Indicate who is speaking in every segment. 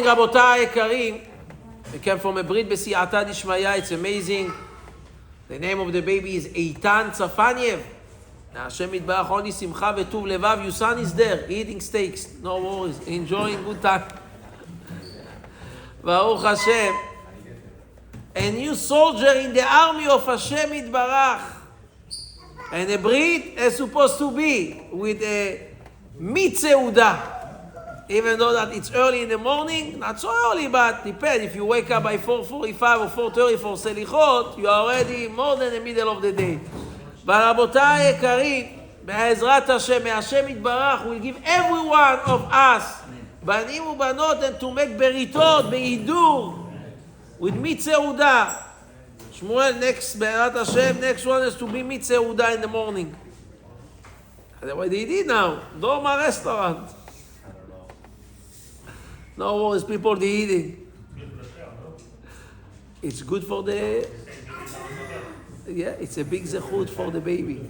Speaker 1: רבותיי היקרים, we came from a brit בסייעתא דשמיא. It's amazing. The name of the baby is Eitan Tzafaniev. Hashem yitbarach only simcha v'tuv levav. Your son is there eating steaks. No worries, enjoying good time. Baruch Hashem. A new soldier in the army of Hashem yitbarach. And a brit is supposed to be with a mitzeudah. Even though that it's early in the morning, not so early, but depends. If you wake up by 4:45 or 4:30 for selichot, you are already more than the middle of the day. But רבותיי היקרים, בעזרת השם, מהשם יתברך, will give every one of us, בנים ובנות, and to make בריתות, בהידור, with מיצעודה. שמואל, בעזרת השם, next one is to be מיצעודה in the morning. That's what they did now. Doma restaurant. No worries, people, they're eating. It's good for the... Yeah, it's a big zechut for the baby.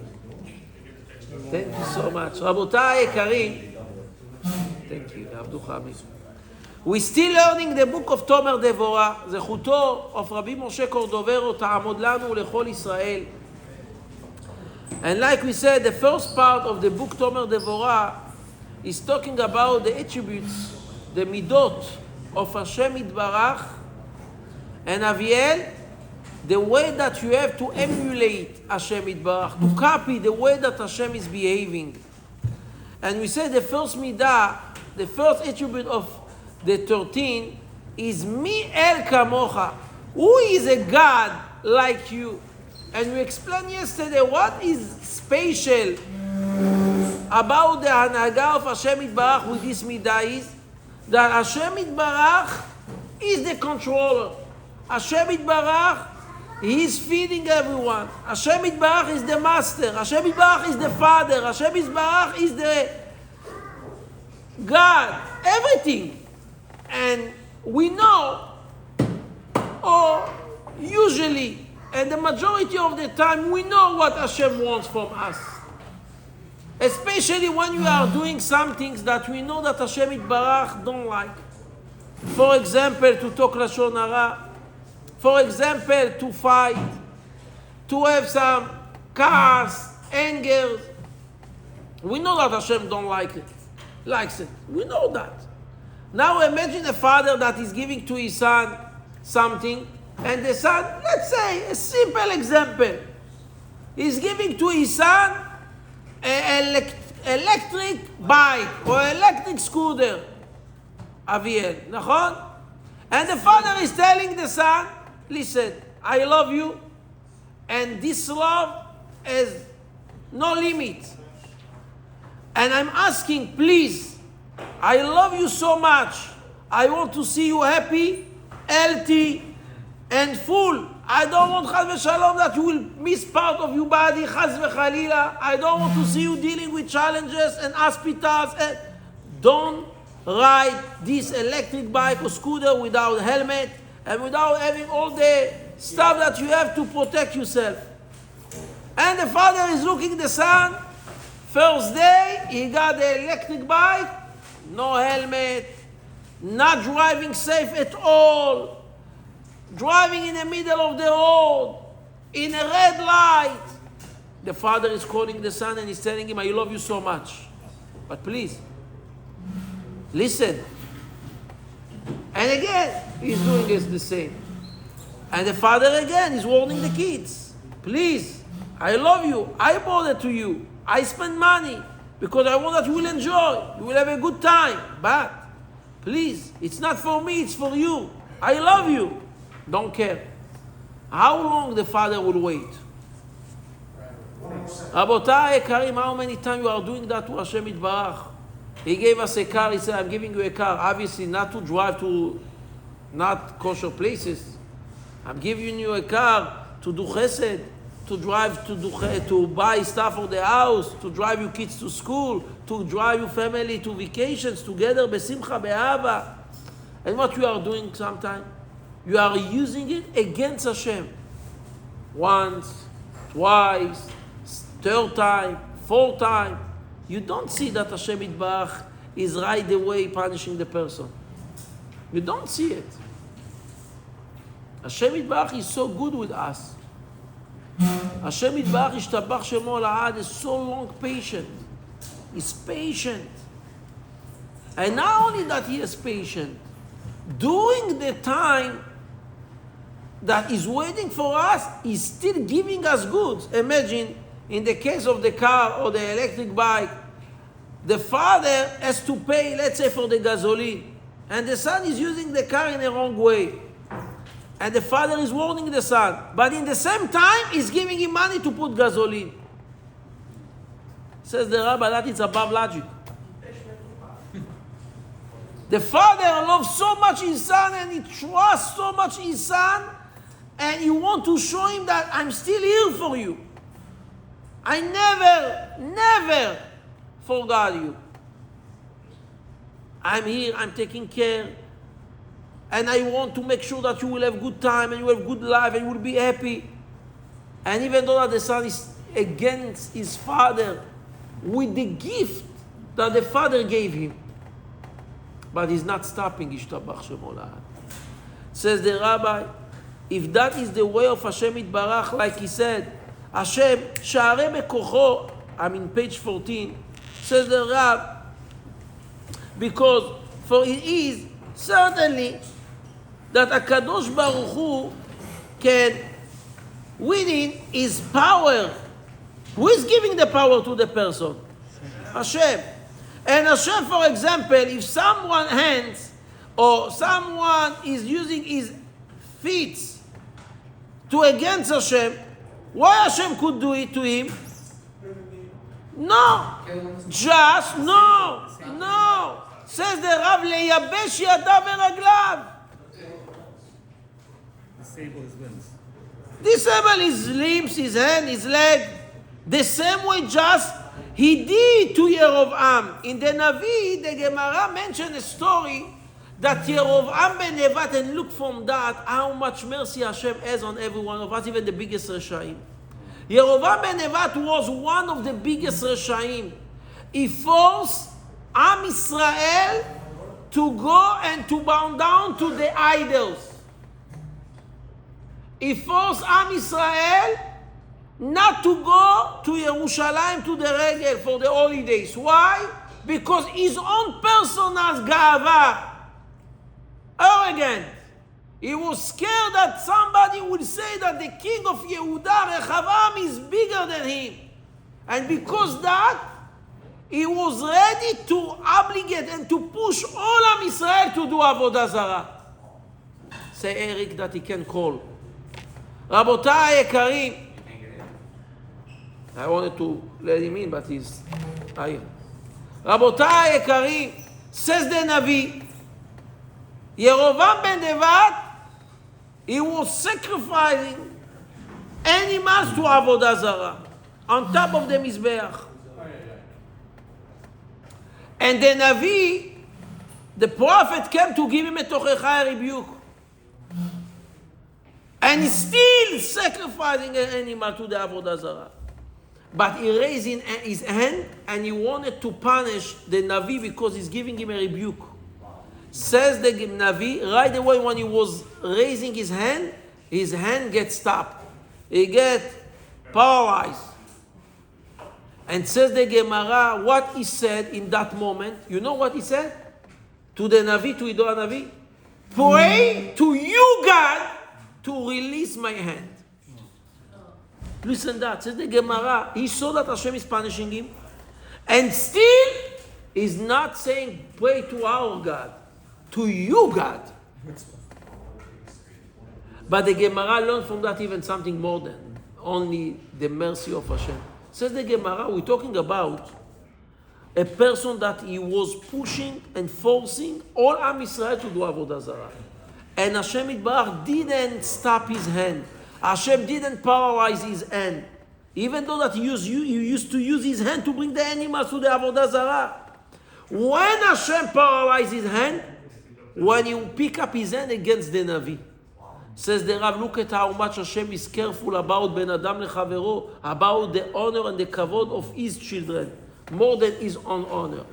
Speaker 1: Thank you so much. רבותיי יקרים, thank you. We're still learning the book of תומר דבורה. זכותו of רבי משה קורדוברו תעמוד לנו ולכל ישראל. And like we said, the first part of the book תומר דבורה is talking about the attributes, the midot of Hashem Yitbarach, and Aviel, the way that you have to emulate Hashem Yitbarach, to copy the way that Hashem is behaving. And we said the first midah, the first attribute of the 13 is Mi El Kamocha. Who is a God like you? And we explained yesterday what is special about the Hanaga of Hashem Yitbarach with this midah is that Hashem Yitbarach is the controller. Hashem Yitbarach, He is feeding everyone. Hashem Yitbarach is the master. Hashem Yitbarach is the father. Hashem Yitbarach is the God. Everything. And we know, or usually, and the majority of the time, we know what Hashem wants from us. Especially when we are doing some things that we know that Hashem Yitbarach don't like. For example, to talk Lashon Hara. For example, to fight. To have some chaos, anger. We know that Hashem don't like it. Likes it. We know that. Now imagine a father that is giving to his son something, and the son, let's say, a simple example, is giving to his son electric bike or electric scooter, Aviel, נכון? And the father is telling the son, listen, I love you, and this love has no limit. And I'm asking, please, I love you so much. I want to see you happy, healthy, and full. I don't want, chas v'shalom, that you will miss part of your body, chas v'chalila. I don't want to see you dealing with challenges and hospitals. And don't ride this electric bike or scooter without helmet and without having all the stuff that you have to protect yourself. And the father is looking at the son. First day, he got the electric bike, no helmet, not driving safe at all. Driving in the middle of the road, in a red light. The father is calling the son and he's telling him, I love you so much. But please, listen. And again, he's doing this the same. And the father again is warning the kids. Please, I love you. I bought it to you. I spend money because I want that you will enjoy. You will have a good time. But please, it's not for me, it's for you. I love you. Don't care. How long the father will wait? Rabotai יקרים, how many times you are doing that to Hashem Yitbarach? He gave us a car, he said, I'm giving you a car. Obviously not to drive to not kosher places. I'm giving you a car to do chesed, to drive to buy stuff for the house, to drive your kids to school, to drive your family to vacations together, besimcha, be'ava. And what you are doing sometimes? You are using it against Hashem. Once, twice, third time, fourth time. You don't see that Hashem Yitbarach is right away punishing the person. We don't see it. Hashem Yitbarach is so good with us. Hashem Yitbarach Yishtabach Shemo La'ad is so long patient. He's patient. And not only that he is patient, during the time that he's waiting for us, he's still giving us goods. Imagine, in the case of the car or the electric bike, the father has to pay, let's say, for the gasoline. And the son is using the car in the wrong way. And the father is warning the son. But in the same time, he's giving him money to put gasoline. Says the Rabbi, that is above logic. The father loves so much his son and he trusts so much his son, and he wants to show him that I'm still here for you. I never forgot you. I'm here, I'm taking care, and I want to make sure that you will have good time and you will have good life and you will be happy. And even though that the son is against his father with the gift that the father gave him, but he's not stopping. Yishtabach Shemo La'ad. Says the Rabbi, if that is the way of Hashem Yitbarach, like he said, Hashem, Sha'arei Bekocho, I'm in page 14, says the Rabbi, because for it is certainly that HaKadosh Baruch Hu can, within his power, who is giving the power to the person? Hashem. And Hashem, for example, if someone hands or someone is using his feet to against Hashem, why Hashem could do it to him? No. Just no. Says the Rav, leyabesh yadav veraglav.
Speaker 2: Disable his limbs.
Speaker 1: Disable his limbs, his hand, his leg. The same way just he did to Yerovam. In the Navi, the Gemara mentioned a story that Yerovam ben Nevat, and look from that how much mercy Hashem has on every one of us, even the biggest Reshaim. Yerovam ben Nevat was one of the biggest Reshaim. He forced Am Israel to go and to bow down to the idols. He forced Am Israel not to go to Yerushalayim to the Regel for the holidays. Why? Because his own personal ga'ava, arrogant. He was scared that somebody would say that the king of Yehuda, Rechavam, is bigger than him. And because that, he was ready to obligate and to push all of Israel to do Avodah Zarah. Say Eric that he can call. Rabotai Yekarim. I wanted to let him in, but he's here. Rabotai Yekarim, says the Navi, Yerovam ben Nevat, he was sacrificing animals to Avodah Zarah on top of the Mizbeach. And the Navi, the prophet, came to give him a tochecha rebuke. And he's still sacrificing an animal to the Avodah Zarah. But he raised his hand and he wanted to punish the Navi because he's giving him a rebuke. Says the Navi, right away when he was raising his hand gets stopped. He gets paralyzed. And says the Gemara, what he said in that moment, you know what he said? To the Navi, to Ido Navi, pray to you, God, to release my hand. Listen that, says the Gemara, he saw that Hashem is punishing him, and still is not saying pray to our God, to you, God. But the Gemara learned from that even something more than only the mercy of Hashem. Says the Gemara, we're talking about a person that he was pushing and forcing all Am Yisrael to do Avodah Zarah. And Hashem Yitbarach didn't stop his hand. Hashem didn't paralyze his hand. Even though that he used to use his hand to bring the animals to the Avodah Zarah. When Hashem paralyzed his hand, when he pick up his hand against the Navi. Says the Rav, look at how much Hashem is careful about Ben Adam Lechavero, about the honor and the kavod of his children, more than his own honor.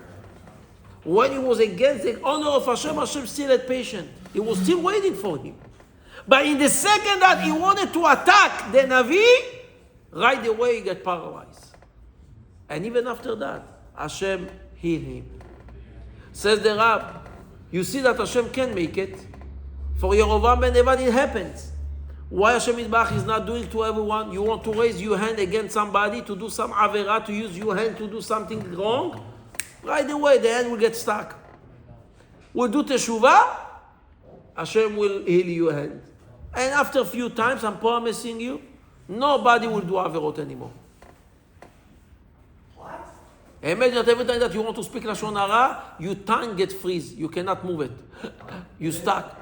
Speaker 1: When he was against the honor of Hashem, Hashem still had patience. He was still waiting for him. But in the second that he wanted to attack the Navi, right away he got paralyzed. And even after that, Hashem healed him. Says the Rab, you see that Hashem can make it. For Yerovam ben Nebat it happens. Why Hashem Yitbarach is not doing to everyone? You want to raise your hand against somebody, to do some avera, to use your hand to do something wrong? Right away the hand will get stuck. We'll do teshuvah, Hashem will heal your hand. And after a few times, I'm promising you, nobody will do averot anymore. Imagine that every time that you want to speak Lashon Hara, your tongue gets freeze. You cannot move it. You stuck.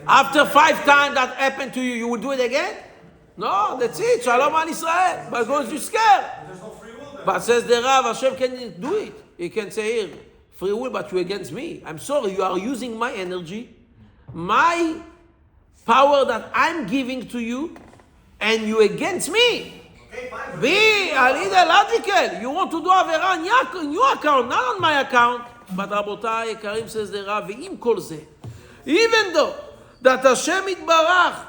Speaker 1: After 5 times that happened to you, you will do it again? No, that's it. Shalom al Israel. But because you're scared.
Speaker 2: There's no free will there.
Speaker 1: But says the Rav, Hashem can do it. He can say, here, free will, but you're against me. I'm sorry, you are using my energy, my power that I'm giving to you, and you against me. Be a little logical. You want to do Avera on your account, not on my account. But Rabotai, Karim says the Rav, Ve'im kol zeh. Even though that Hashem Yitbarach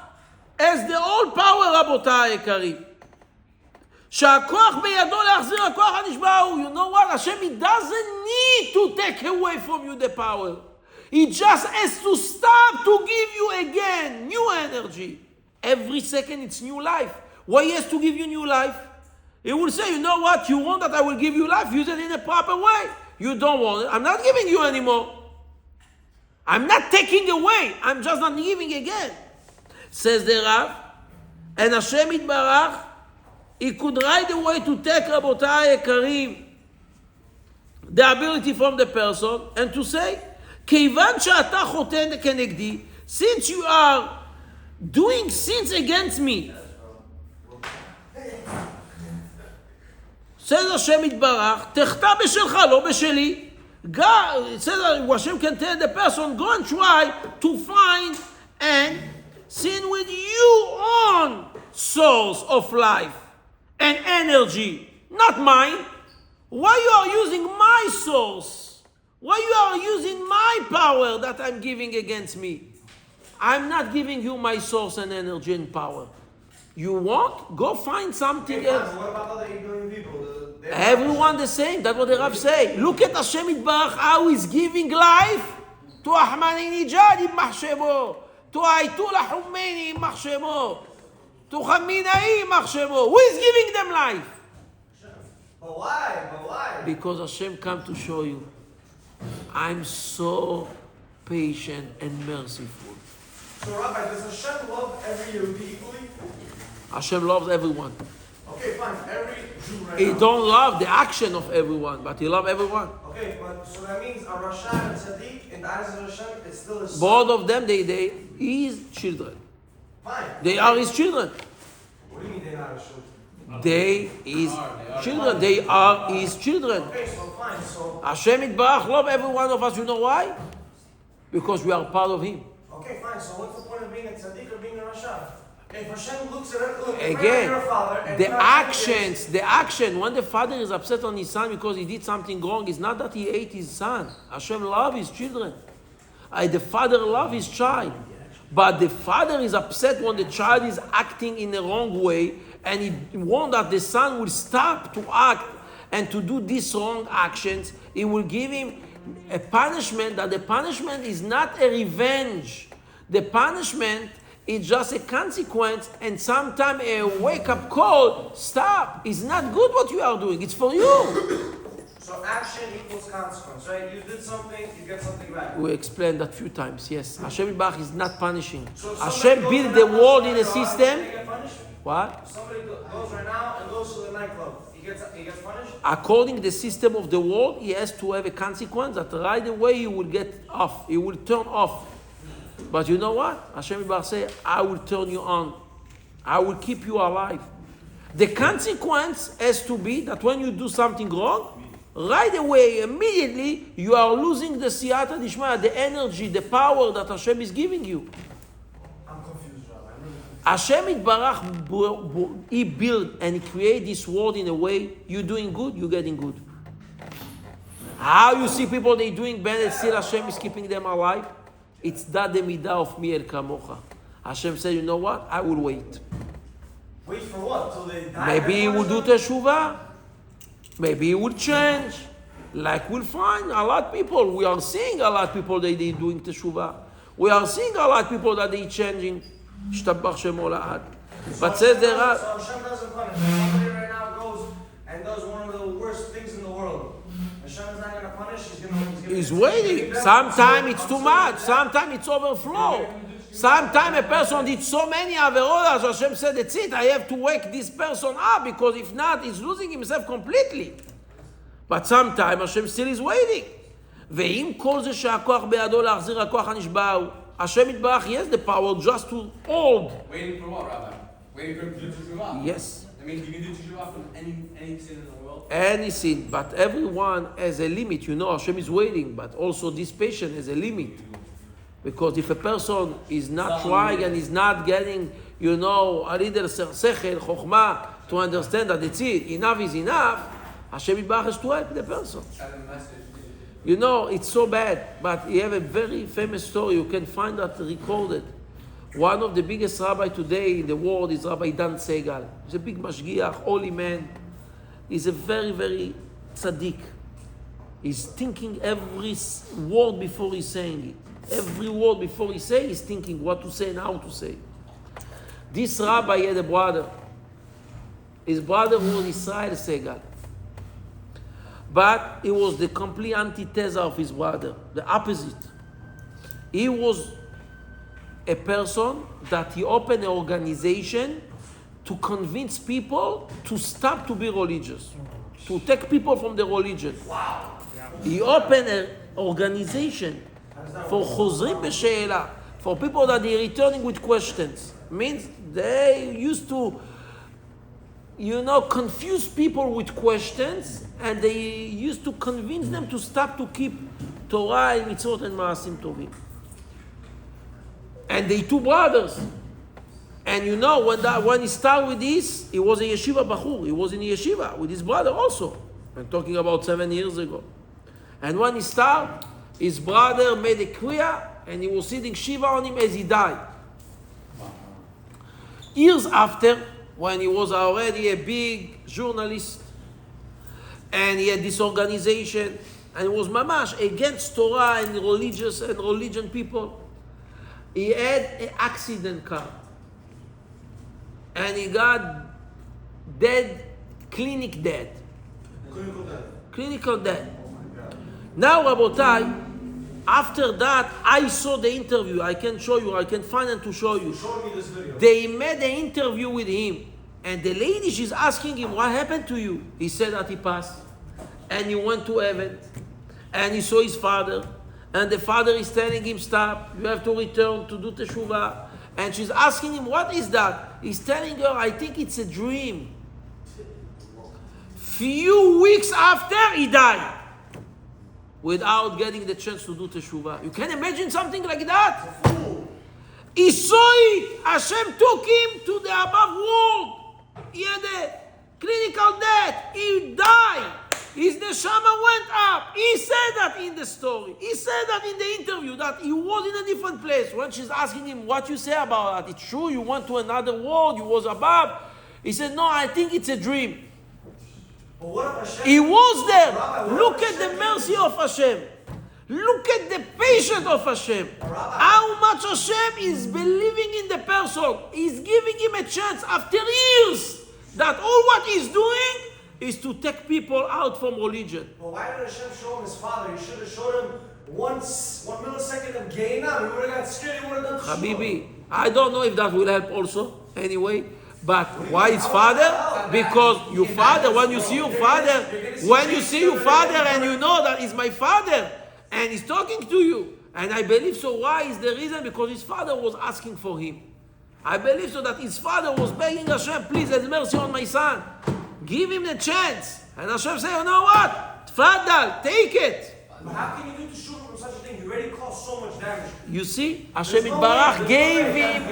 Speaker 1: has the all power, Rabotai, Karim, שהכוח בידו להחזיר הכוח הנשבע הוא. You know what? Hashem, He doesn't need to take away from you the power. He just has to stop to give you again new energy. Every second it's new life. Why He has to give you new life? He will say, you know what? You want that I will give you life? Use it in a proper way. You don't want it. I'm not giving you anymore. I'm not taking away. I'm just not giving again. Says the Rav. And Hashem Yitbarach, He could right away to take Rabotai Karim the ability from the person and to say, כיוון שאתה חוטא כנגדי, since you are doing sins against me, says Hashem Yitbarach, תחטא בשלך, לא בשלי. God, says Hashem can tell the person, go and try to find and sin with your own source of life and energy, not mine. Why you are using my source? Why you are using my power that I'm giving against me? I'm not giving you my source and energy and power. You want? Go find something else.
Speaker 2: What about other 8 billion people?
Speaker 1: Everyone the same. That's what the Rav say. Look at Hashem Yitbarach, how He's giving life to Ahmadinejad יימח שמו, to Ayatollah Khomeini יימח שמו, to Khamenei יימח שמו. Who is giving them life?
Speaker 2: But why? But why?
Speaker 1: Because Hashem come to show you, I'm so patient and merciful.
Speaker 2: So Rabbi, does Hashem love every Yehudi equally?
Speaker 1: Hashem loves everyone.
Speaker 2: Okay, fine. Every Jew right
Speaker 1: He
Speaker 2: now.
Speaker 1: don't love the action of everyone, but He loves everyone.
Speaker 2: Okay, but so that means a Rasha and Tzaddik in the eyes of Hashem, it's still His son.
Speaker 1: Both of them, they His children.
Speaker 2: Fine.
Speaker 1: They are His children.
Speaker 2: What do you mean they're not His children?
Speaker 1: They His children. They are His children.
Speaker 2: Okay, so fine. So
Speaker 1: Hashem Yitbarach love every one of us. You know why? Because we are part of Him.
Speaker 2: okay, fine. So what's the point of being a Tzaddik or being a Rasha? If Hashem looks at it, look,
Speaker 1: Again,
Speaker 2: you're a father, and
Speaker 1: the
Speaker 2: you're not
Speaker 1: action, when the father is upset on his son because he did something wrong, it's not that he ate his son. Hashem loves his children. The father loves his child. But the father is upset when the child is acting in the wrong way, and he wants that the son will stop to act and to do these wrong actions. He will give him a punishment, that the punishment is not a revenge. The punishment is just a consequence, and sometimes a wake-up call. Stop. It's not good what you are doing. It's for you.
Speaker 2: So action equals consequence, right? You did something, you get something back.
Speaker 1: We explained that a few times. Yes. Hashem Yitbarach is not punishing.
Speaker 2: So
Speaker 1: Hashem built the world in a system.
Speaker 2: They get punished?
Speaker 1: What?
Speaker 2: If somebody goes right now and goes to the nightclub, he gets punished?
Speaker 1: According to the system of the world, he has to have a consequence that right away he will get off. He will turn off. But you know what? Hashem Yitbarach say, I will turn you on. I will keep you alive. The consequence has to be that when you do something wrong, right away, immediately, you are losing the siyata dishmaya, the energy, the power that Hashem is giving you.
Speaker 2: I'm confused, Rabbi. I'm really confused.
Speaker 1: Hashem Yitbarach, He built and He created this world in a way, you're doing good, you're getting good. How you see people they doing bad and still Hashem is keeping them alive? It's that the midah of mi el kamocha. Hashem said, you know what? I will wait.
Speaker 2: Wait for what? Till they die?
Speaker 1: Maybe he will do teshuvah. Maybe he will change. Like we'll find a lot of people. We are seeing a lot of people that they doing teshuvah. We are seeing a lot of people that they changing. Shtabach Shemo la'ad. But says the Rab.
Speaker 2: So Hashem doesn't punish. Somebody right now goes and does one of the worst things in the world. Hashem is not going to punish.
Speaker 1: He's waiting. Sometimes it's too much. Sometimes it's overflow. Sometimes a person did so many averot, Hashem said, that's it. I have to wake this person up because if not, he's losing himself completely. But sometimes Hashem still is waiting. ואם כל זה שהכוח בידו להחזיר הכוח הנשבע הוא, Hashem יתברך, he has the power just to hold.
Speaker 3: Waiting for what, Rabbi? Waiting for him to do teshuvah?
Speaker 1: Yes.
Speaker 3: That means you can do teshuvah from any sin in the world?
Speaker 1: Any sin, but everyone has a limit. You know, Hashem is waiting, but also this patient has a limit. Because if a person is not trying and is not getting, you know, a little sechel, chokhmah, to understand that it's it, enough is enough, Hashem Yitbarach has to help the person. You know, it's so bad, but you have a very famous story. You can find that recorded. One of the biggest rabbi today in the world is Rabbi Dan Segal. He's a big mashgiach, holy man. He's a very, very tzaddik. He's thinking every word before he's saying it. Every word before he says, he's thinking what to say and how to say. This rabbi had a brother. His brother was Israel Segal. But he was the complete antithesis of his brother, the opposite. He was a person that he opened an organization to convince people to stop to be religious, to take people from the religion.
Speaker 2: Wow.
Speaker 1: He opened an organization for chozrim b'she'ela, for people that are returning with questions. Means they used to, you know, confuse people with questions, and they used to convince them to stop to keep Torah and mitzvot and maasim tovim. And they two brothers. And you know, when he started with this, he was a yeshiva bachur. He was in a yeshiva with his brother also. I'm talking about 7 years ago. And when he started, his brother made a kriya, and he was sitting shiva on him as he died. Years after, when he was already a big journalist, and he had this organization, and it was mamash against Torah and religious and religion people. He had an accident car, and he got dead, clinical dead. Now, Rabotai, after that, I saw the interview. I can show you. I can find it to show you.
Speaker 2: Show me this video.
Speaker 1: They made an interview with him, and the lady, she's asking him, what happened to you? He said that he passed, and he went to heaven, and he saw his father, and the father is telling him, stop, you have to return to do teshuvah. And she's asking him, what is that? He's telling her, I think it's a dream. Few weeks after, he died, without getting the chance to do teshuvah. You can imagine something like that? He saw it. Hashem took him to the above world. He had a clinical death. He died. His neshama went up. He said that in the story. He said that in the interview, that he was in a different place. When she's asking him, what you say about that? It's true, you went to another world, you was above. He said, no, I think it's a dream.
Speaker 2: But what if Hashem,
Speaker 1: He was there.
Speaker 2: Rabbi,
Speaker 1: Look at the mercy of Hashem. Look at the patience of Hashem. How much Hashem is believing in the person. He's giving him a chance after years that all what he's doing is to take people out from religion.
Speaker 2: But why did Hashem show him his father? He should have showed him 1 millisecond of Gehenna. He would have got scared. He would have done
Speaker 1: Habibi, I don't know if that will help also, anyway. But why his father? Because your father, when you see your father, and you know that is my father, and he's talking to you, and I believe so. Why is the reason? Because his father was asking for him. I believe so that his father was begging Hashem, please have mercy on my son. Give him the chance. And Hashem said, you know what? Tfaddal, take it.
Speaker 2: But how can you do teshuvah from such a thing? You already caused so much damage.
Speaker 1: You see, Hashem Yitbarach gave him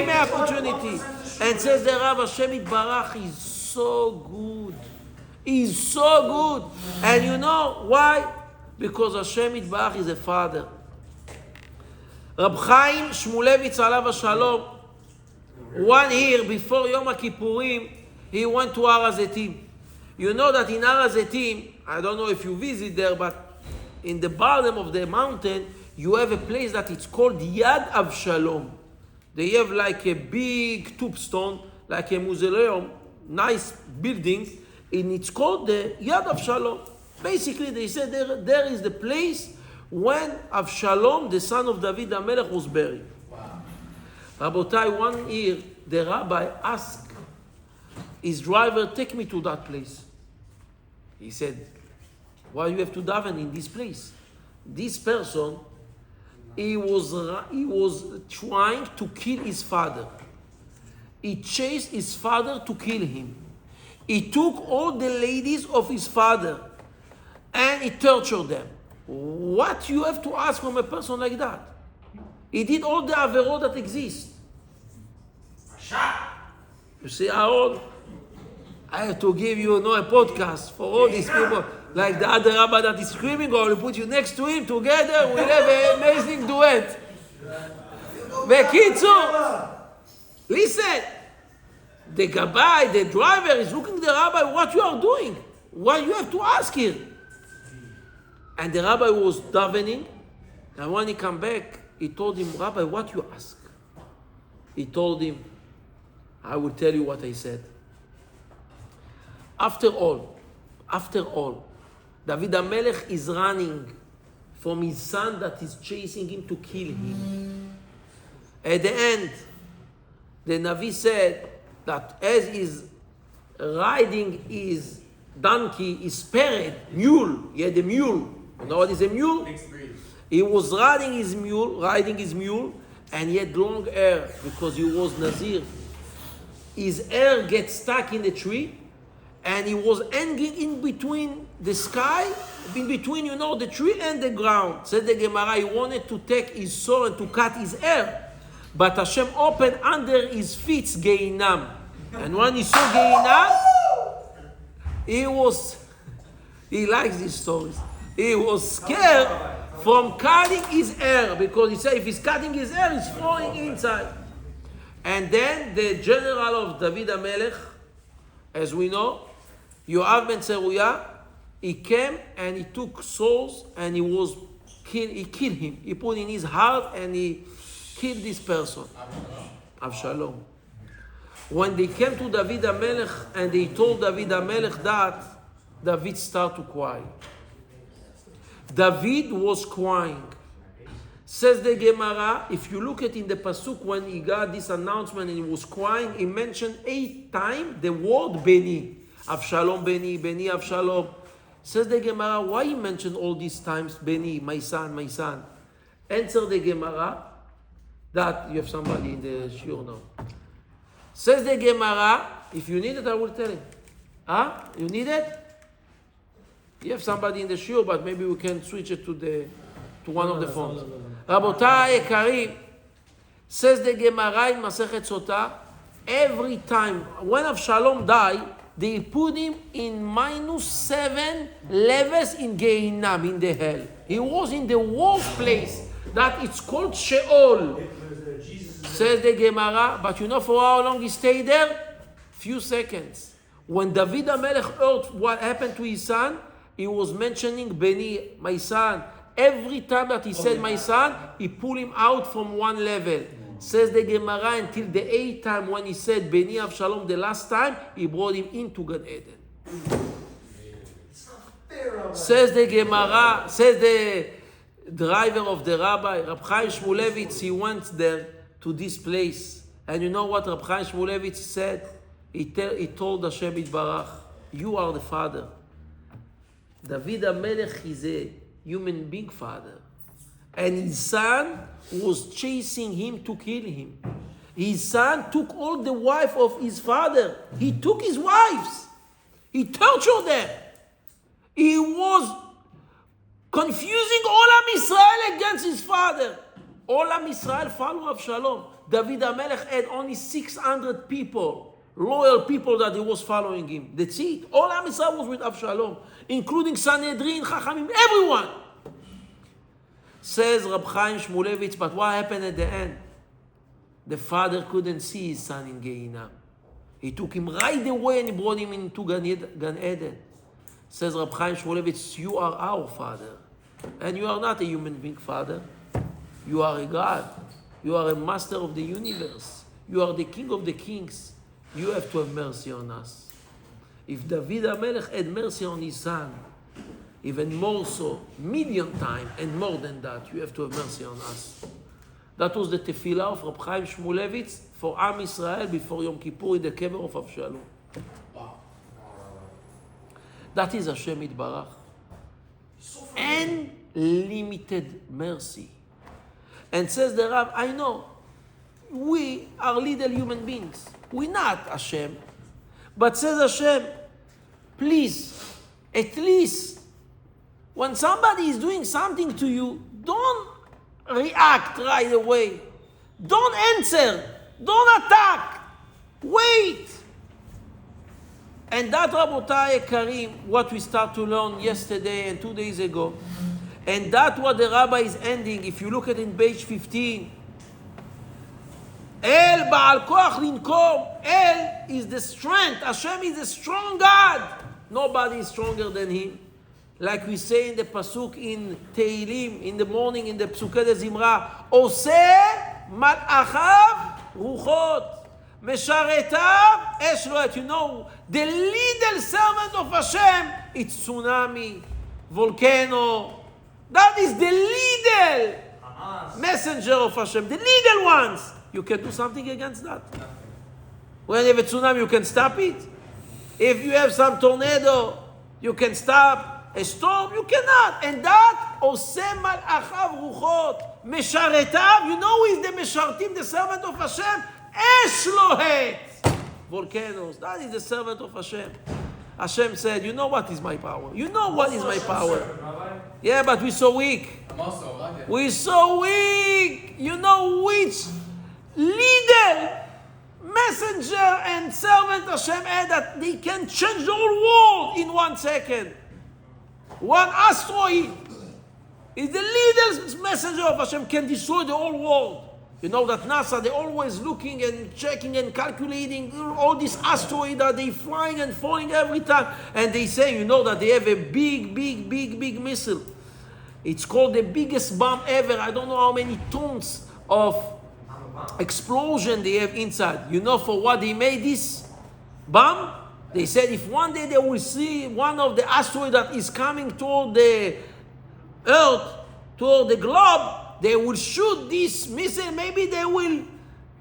Speaker 1: an opportunity. And says the Rav, Hashem Yitbarach is so good. He's so good. And you know why? Because Hashem Yitbarach is a father. Rab Chaim Shmulevitz alav hashalom, one year before Yom Kippurim, he went to Har HaZetim. You know that in Har HaZetim, I don't know if you visit there, but in the bottom of the mountain, you have a place that it's called Yad Avshalom. They have like a big tombstone, like a mausoleum, nice building, and it's called the Yad Avshalom. Basically, they said there is the place when Avshalom, the son of David HaMelech, was buried.
Speaker 3: Wow.
Speaker 1: Rabotai, one year, the rabbi asked his driver, take me to that place. He said, why you have to daven in this place? This person, he was trying to kill his father. He chased his father to kill him. He took all the ladies of his father and he tortured them. What you have to ask from a person like that? He did all the averot that exist. You see, Aaron, I have to give you a podcast for all these people. Like the other rabbi that is screaming, or we put you next to him together, we'll have an amazing duet. Bekitzu, listen, the gabbai, the driver is looking at the rabbi, what you are doing? What you have to ask here? And the rabbi was davening, and when he came back, he told him, Rabbi, what you ask? He told him, I will tell you what I said. After all, David HaMelech is running from his son that is chasing him to kill him. At the end, the Navi said that as he's riding his donkey, his parrot, mule, he had a mule. You know what is a mule? He was riding his mule, and he had long hair because he was Nazir. His hair gets stuck in the tree, and he was hanging in between the sky, in between, the tree and the ground. Said the Gemara, he wanted to take his sword and to cut his hair, but Hashem opened under his feet Geinam. And when he saw Geinam, he likes these stories. He was scared from cutting his hair, because he said if he's cutting his hair, he's falling inside. And then the general of David HaMelech, as we know, Yoav ben Zeruiah, he came and he took swords and he killed him. He put in his heart and he killed this person, Avshalom. When they came to David HaMelech and they told David HaMelech that, David started to cry. David was crying. Says the Gemara, if you look at in the Pasuk when he got this announcement and he was crying, he mentioned 8 times the word Beni. Avshalom Beni, Beni Avshalom. Says the Gemara, why he mentioned all these times Beni, my son, my son? Answer the Gemara that you have somebody in the shiur now. Says the Gemara, if you need it, I will tell him. You need it? You have somebody in the shiur, but maybe we can switch it to one of the phones. Rabotai Ekarim, says the Gemara in Masechet Sotah, every time when Avshalom died, they put him in -7 levels in Gehinnom, in the hell. He was in the worst place that it's called Sheol. Says the Gemara, but you know for how long he stayed there? Few seconds. When David HaMelech heard what happened to his son, he was mentioning Beni, my son. Every time that he said my son, he pulled him out from one level. Says the Gemara, until the 8th time when he said Beni Avshalom the last time, he brought him into Gan Eden. Says the Gemara, says the driver of the rabbi, Rab Chaim Shmulevitz, he went there to this place. And you know what Rab Chaim Shmulevitz said? He told Hashem Yitbarach, you are the father. David HaMelech is a human being father. And his son was chasing him to kill him. His son took all the wife of his father. He took his wives. He tortured them. He was confusing all Am Israel against his father. All Am Israel followed Avshalom. David HaMelech had only 600 people. loyal people that he was following him. That's it. All Am Yisrael was with Avshalom, including Sanhedrin, Chachamim, everyone. Says Rab Chaim Shmulevitz, but what happened at the end? The father couldn't see his son in Gehinnom. He took him right away and he brought him into Gan Eden. Says Rab Chaim Shmulevitz, you are our father. And you are not a human being, father. You are a God. You are a master of the universe. You are the king of the kings. You have to have mercy on us. If David HaMelech had mercy on his son, even more so, million times and more than that, you have to have mercy on us. That was the tefillah of Rab Chaim Shmulevitz for Am Yisrael before Yom Kippur in the kever of Avshalom.
Speaker 3: Wow.
Speaker 1: That is Hashem Yitbarach. Unlimited mercy. And says the Rav, I know, we are little human beings. We're not Hashem. But says Hashem, please, at least, when somebody is doing something to you, don't react right away. Don't answer. Don't attack. Wait. And that, Rabotai Karim, what we start to learn yesterday and 2 days ago, and that's what the Rabbi is ending. If you look at it in page 15, El Ba'al Koach Linkom. El is the strength. Hashem is a strong God. Nobody is stronger than Him. Like we say in the Pasuk in Tehillim, in the morning, in the Psukei de Zimra, Oseh Mal'achav Ruchot. Mesharetav Esh Loet. You know, the little servant of Hashem, it's tsunami, volcano. That is the little messenger of Hashem, the little ones. You can do something against that. When you have a tsunami, you can stop it. If you have some tornado, you can stop a storm. You cannot. And that, Oseh Mal'achav Ruchot. Mesharetav, you know who is the Meshartim, the servant of Hashem? Esh Lohet. Volcanoes. That is the servant of Hashem. Hashem said, you know what is my power. You know what is my power. Yeah, but we're so weak.
Speaker 3: I'm also like it.
Speaker 1: We're so weak. You know which leader, messenger, and servant Hashem had that they can change the whole world in 1 second. One asteroid is the leader, messenger of Hashem, can destroy the whole world. You know that NASA, they're always looking and checking and calculating all these asteroids that they flying and falling every time. And they say, you know that they have a big missile. It's called the biggest bomb ever. I don't know how many tons of explosion they have inside. You know for what they made this bomb? They said if one day they will see one of the asteroids that is coming toward the Earth, toward the globe, they will shoot this missile. Maybe they will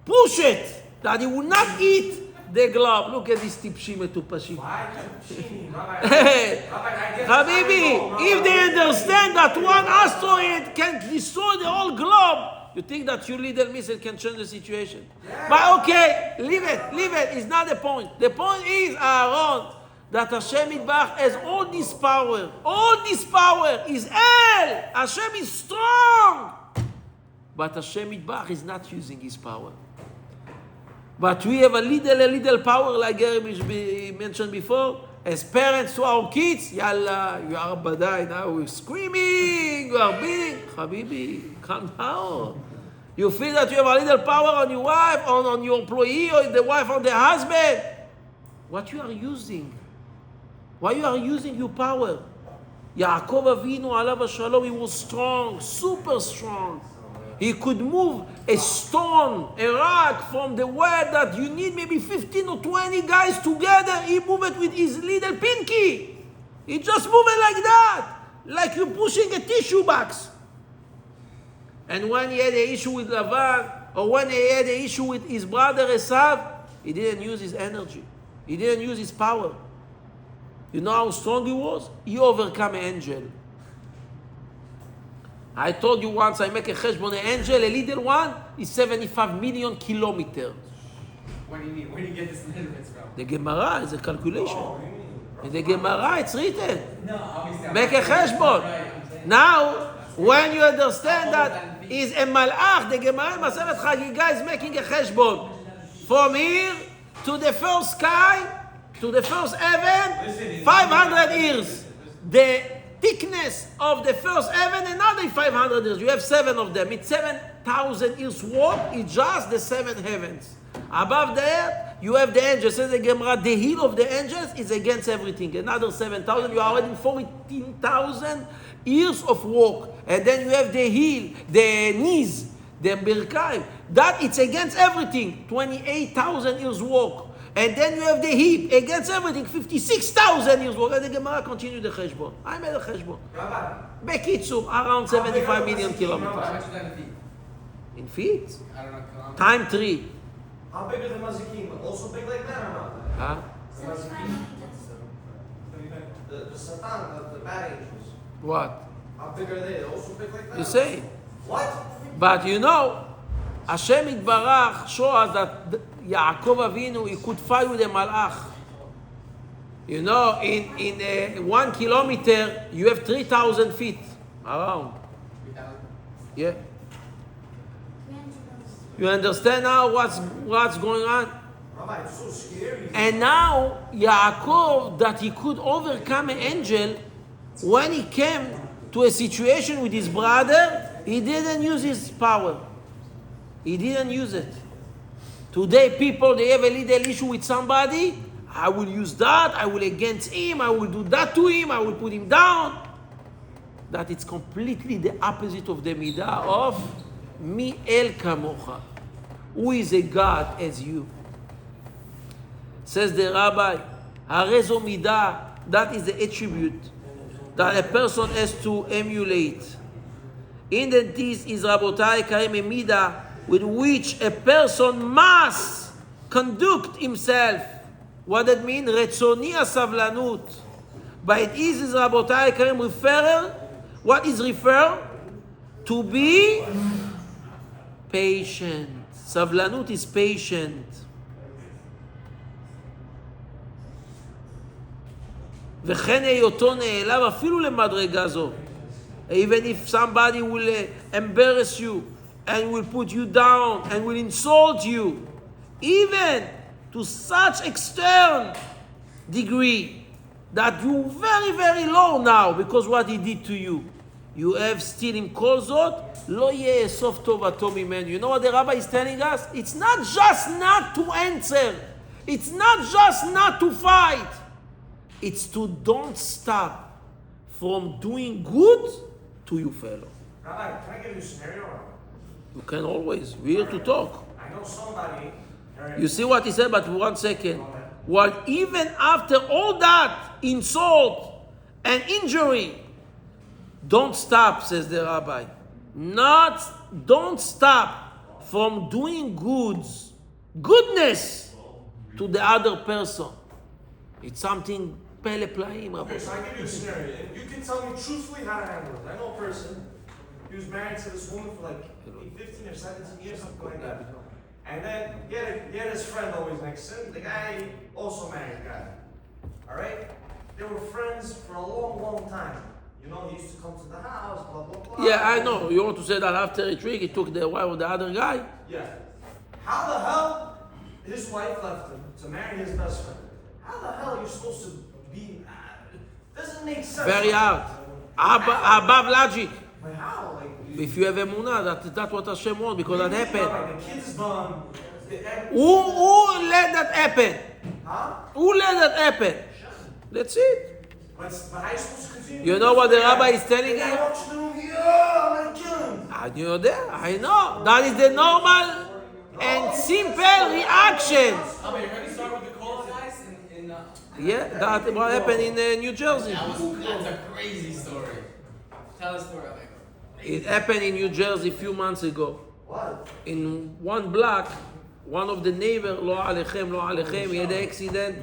Speaker 1: push it, that it will not hit the globe. Look at this tipshim metupashim. Habibi, if they understand that one asteroid can destroy the whole globe, you think that your little missile can change the situation? Yeah. But okay, leave it. It's not the point. The point is, Aaron, that Hashem Yitbarach has all this power. All this power is El. Hashem is strong. But Hashem Yitbarach is not using his power. But we have a little power, like Rabbi mentioned before, as parents to our kids. Yalla, you are badai now. We're screaming. You are being. Habibi, calm down. You feel that you have a little power on your wife, on your employee, or the wife on the husband. What you are using? Why you are using your power? Yaakov Avinu alav shalom, he was strong, super strong. He could move a stone, a rock from the well that you need maybe 15 or 20 guys together. He moved it with his little pinky. He just moved it like that, like you're pushing a tissue box. And when he had an issue with Lavan, or when he had an issue with his brother Esav, he didn't use his energy. He didn't use his power. You know how strong he was? He overcame an angel. I told you once, I make a cheshbon, an angel, a little one, is 75 million kilometers.
Speaker 3: Where do you get this measurements from?
Speaker 1: The Gemara is a calculation. In the Gemara, it's written.
Speaker 3: No, obviously.
Speaker 1: Make a cheshbon. Now, when you understand that is a malach, the Gemara Maseret Chagiga is making a cheshbon. From here to the first sky, to the first heaven, 500 years. The thickness of the first heaven, another 500 years. You have 7 of them. It's 7,000 years walk. It's just the 7 heavens. Above that, you have the angels. Says the Gemara, the heel of the angels is against everything. Another 7,000. You are already 14,000 years of walk. And then you have the heel, the knees, the birkaim. That it's against everything. 28,000 years walk. And then you have the hip against everything. 56,000 years walk. And the Gemara continue the cheshbon. I made a cheshbon.
Speaker 2: Rabbi,
Speaker 1: Bekitzur, around 75 million kilometers.
Speaker 3: How much is that in feet?
Speaker 1: In feet?
Speaker 3: I don't know. Kilometers.
Speaker 1: Time 3.
Speaker 2: how big are the mazikim? Also big like that or not?
Speaker 1: Huh?
Speaker 2: The mazikim? The Satan, the bad angels.
Speaker 1: What?
Speaker 2: How big are they? Also big like that?
Speaker 1: You say.
Speaker 2: What?
Speaker 1: But you know, Hashem Yitbarach show us that Yaakov Avinu, he could fight with a malach. You know, in 1 kilometer, you have 3,000 feet around. Yeah. You understand now what's going on?
Speaker 2: Rabbi, it's so scary.
Speaker 1: And now Yaakov, that he could overcome an angel, when he came to a situation with his brother, he didn't use his power. He didn't use it. Today, people, they have a little issue with somebody. I will use that. I will against him. I will do that to him. I will put him down. That it's completely the opposite of the midah of mi el kamocha. Who is a God as you? Says the Rabbi, harezo midah, that is the attribute that a person has to emulate. In that this is Rabotai Karim a midah with which a person must conduct himself. What that mean? Retzoni asavlanut. By it is Rabotai Karim referrer. What is refer? To be patient. Savlanut is patient. וכן היותו נעלב אפילו למדרגה זו. Even if somebody will embarrass you and will put you down and will insult you, even to such extreme degree that you're very, very low now because what he did to you. You have still in כל זאת, לא יהיה סוף טובתו ממנו. You know what the Rabbi is telling us? It's not just not to answer. It's not just not to fight. It's to don't stop from doing good to you fellow.
Speaker 2: Rabbi, can I give you a scenario?
Speaker 1: You can always. We're here to talk.
Speaker 2: I know somebody.
Speaker 1: You see what he said, but 1 second. Well, even after all that insult and injury, don't stop, says the Rabbi. Don't stop from doing goodness to the other person. It's something pele plaim, Rabbi.
Speaker 2: Okay, so I give you a scenario. If you can tell me truthfully how to handle it. I know a person. He was married to this woman for like 15 or 17 years, something like that. And then he had his friend always next to him. The guy also married a guy. Alright? They were friends for a long, long time. You know, he used to come to the house, blah, blah, blah.
Speaker 1: Yeah, I know. You want to say that after a trick, he took the wife of the other guy?
Speaker 2: Yeah. How the hell his wife left him to marry his best friend? How the hell are you supposed to be? Doesn't make sense.
Speaker 1: Very hard. Above logic.
Speaker 2: Like how? Like,
Speaker 1: If you have emunah, that's what Hashem wants, because that happened.
Speaker 2: like the kid's done.
Speaker 1: Who let that happen?
Speaker 2: Huh?
Speaker 1: Who let that happen? That's it.
Speaker 2: But how are you supposed to continue?
Speaker 1: You know what the Rabbi is telling
Speaker 2: I
Speaker 1: him?
Speaker 2: watched the movie. Yeah, I'm gonna kill him.
Speaker 1: You know that? I know. That is the normal and simple reaction.
Speaker 3: Oh, you already started with the cold guys in
Speaker 1: Yeah, that's what happened in New Jersey.
Speaker 3: that's a crazy story. Tell a story like
Speaker 1: It happened in New Jersey a few months ago.
Speaker 2: What?
Speaker 1: In one block, one of the neighbors, lo alechem, he had an accident.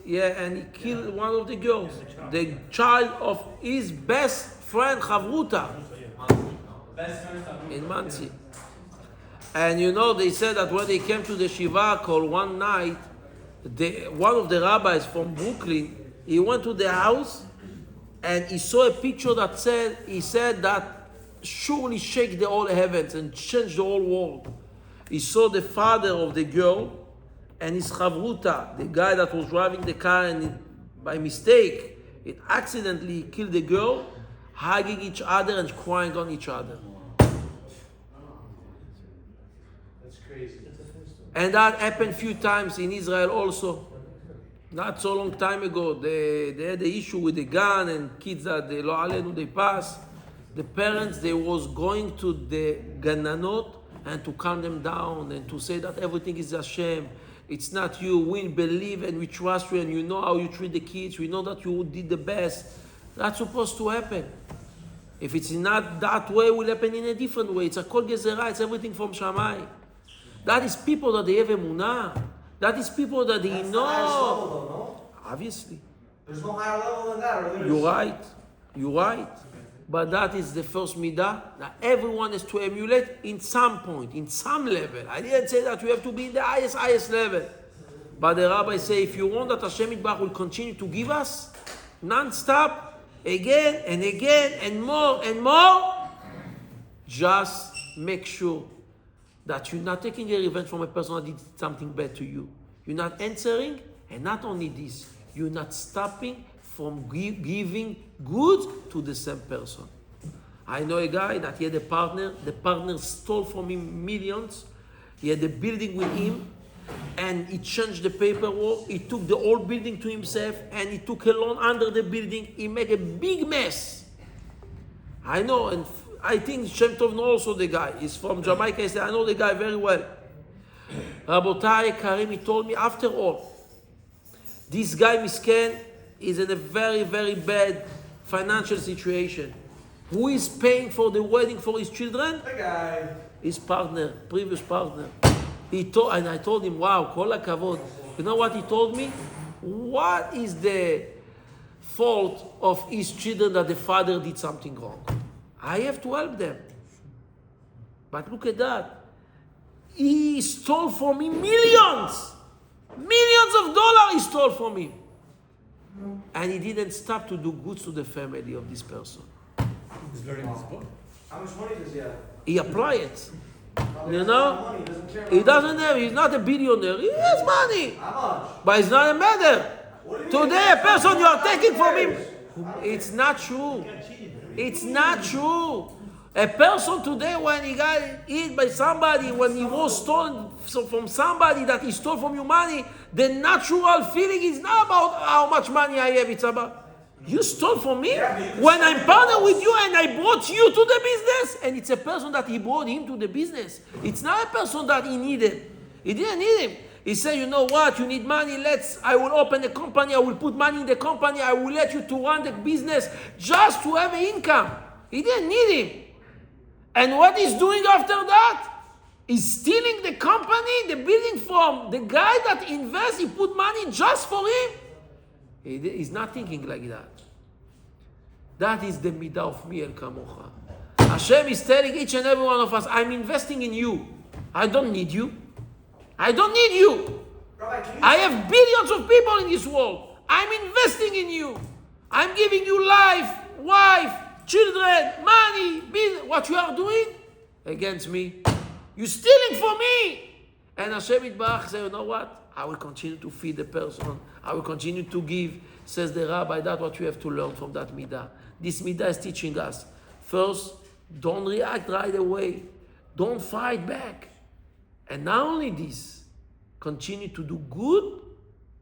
Speaker 1: Yeah, and he killed one of the girls, the child of his best friend, Chavruta, in Mansi. And you know, they said that when they came to the Shiva call one night, one of the rabbis from Brooklyn, he went to the house and he saw a picture that said that surely shake the whole heavens and change the whole world. He saw the father of the girl and his chavruta, the guy that was driving the car and by mistake, it accidentally killed the girl, hugging each other and crying on each other.
Speaker 2: That's crazy.
Speaker 1: And that happened a few times in Israel also. Not so long time ago, they had the issue with the gun and kids that they lo alenu, they pass. The parents, they was going to the gananot and to calm them down and to say that everything is Hashem. It's not you. We believe and we trust you and you know how you treat the kids. We know that you did the best. That's supposed to happen. If it's not that way, it will happen in a different way. It's a kol gezerah. It's everything from Shammai. That is people that they have emunah. That is people that they
Speaker 2: That's
Speaker 1: know.
Speaker 2: the highest level, though, no?
Speaker 1: Obviously.
Speaker 2: There's no higher level than that, or there is?
Speaker 1: You're right. You're right. But that is the first midah that everyone has to emulate in some point, in some level. I didn't say that you have to be in the highest level. But the rabbi say, if you want that Hashem Yitbarach will continue to give us non-stop, again and again and more, just make sure that you're not taking a revenge from a person that did something bad to you. You're not answering, and not only this, you're not stopping from giving good to the same person. I know a guy that he had a partner. The partner stole from him millions. He had a building with him, and he changed the paperwork. He took the whole building to himself, and he took a loan under the building. He made a big mess. I know, and I think Shem Tov knows also the guy. He's from Jamaica. He said, I know the guy very well. Rabotai Karim, he told me, after all, this guy Misken is in a very, very bad financial situation. Who is paying for the wedding for his children?
Speaker 2: The guy.
Speaker 1: His partner, previous partner. And I told him, wow, kol hakavod. You know what he told me? What is the fault of his children that the father did something wrong? I have to help them. But look at that. He stole from me millions. Millions of dollars he stole from me. And he didn't stop to do good to the family of this person.
Speaker 3: He's learning this book.
Speaker 2: How much money does he have?
Speaker 1: He applied it.
Speaker 2: Probably
Speaker 1: You
Speaker 2: has a lot
Speaker 1: know?
Speaker 2: of money. He doesn't care about
Speaker 1: He doesn't have, he's not a billionaire. He has money.
Speaker 2: How much?
Speaker 1: But it's not a matter.
Speaker 2: What do you mean?
Speaker 1: Today, a person you are taking from him.
Speaker 2: Cares?
Speaker 1: It's not true. It's not true. A person today, when he got hit by somebody, when he was stolen from somebody that he stole from you money, the natural feeling is not about how much money I have. It's about, you stole from me? When I'm partner with you and I brought you to the business, and it's a person that he brought him to the business. It's not a person that he needed. He didn't need him. He said, you know what, you need money, I will open a company, I will put money in the company, I will let you to run the business just to have an income. He didn't need him. And what he's doing after that? He's stealing the company, the building from the guy that invests, he put money just for him. He's not thinking like that. That is the midah of Miel Kamocha. Hashem is telling each and every one of us, I'm investing in you. I don't need you. I don't need you.
Speaker 2: Rabbi,
Speaker 1: I have billions of people in this world. I'm investing in you. I'm giving you life, wife, children, money, business. What you are doing against me, you're stealing from me. And Hashem Yitbarach said, you know what? I will continue to feed the person. I will continue to give. Says the rabbi, that's what you have to learn from that midah. This midah is teaching us. First, don't react right away. Don't fight back. And not only this, continue to do good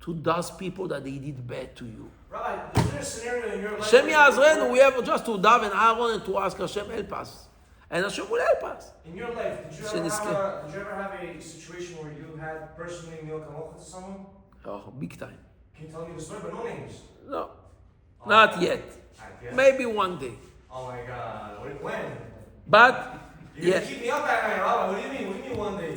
Speaker 1: to those people that they did bad to you.
Speaker 2: Rabbi, is there a scenario in your life?
Speaker 1: Hashem
Speaker 2: where you
Speaker 1: Yazrenu,
Speaker 2: work-
Speaker 1: we have just to daven Aaron and to ask Hashem help us. And Hashem will help us.
Speaker 2: In your life, did you ever have a situation where you had personally meal kamocha to someone?
Speaker 1: Oh, big time.
Speaker 2: Can you tell me the story, but no names?
Speaker 1: No, not yet.
Speaker 2: I guess.
Speaker 1: Maybe one day.
Speaker 2: Oh my God! When?
Speaker 1: But,
Speaker 2: You're
Speaker 1: yeah.
Speaker 2: gonna keep me up at night, Rabbi. What do you mean? What do you mean one day?